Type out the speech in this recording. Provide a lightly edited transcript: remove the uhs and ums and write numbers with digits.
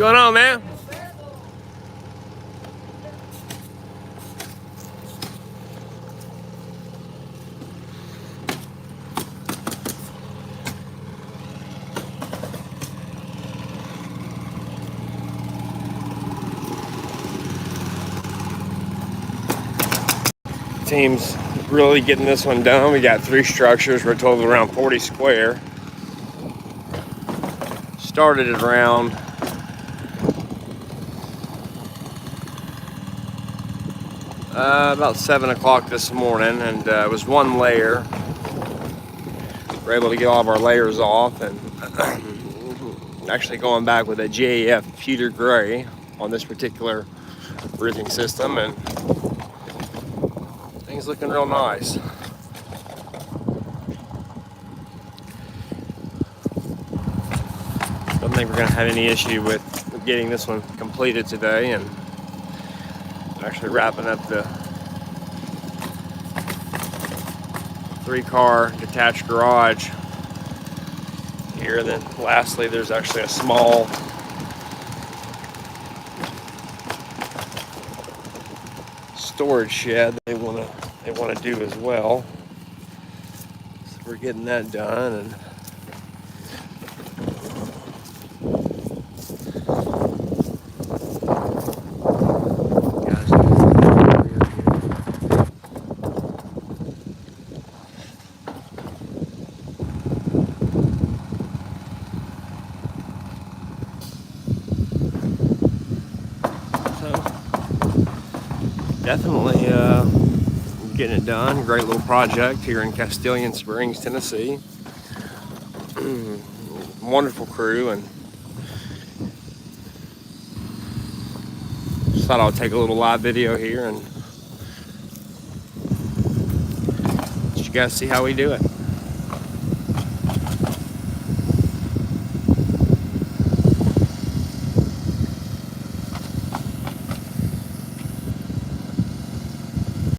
going on, man? Team's really getting this one done. We got 3 structures. We're total around 40 square. Started at around about 7 o'clock this morning, and it was 1 layer. We're able to get all of our layers off, and actually going back with a GAF pewter gray on this particular roofing system, and things looking real nice. Don't think we're going to have any issue with getting this one completed today, and actually wrapping up the 3-car detached garage here. And then lastly, there's actually a small storage shed they want to do as well. So we're getting that done, and definitely getting it done. Great little project here in Castilian Springs, Tennessee. Wonderful crew, and just thought I would take a little live video here and let you guys see how we do it.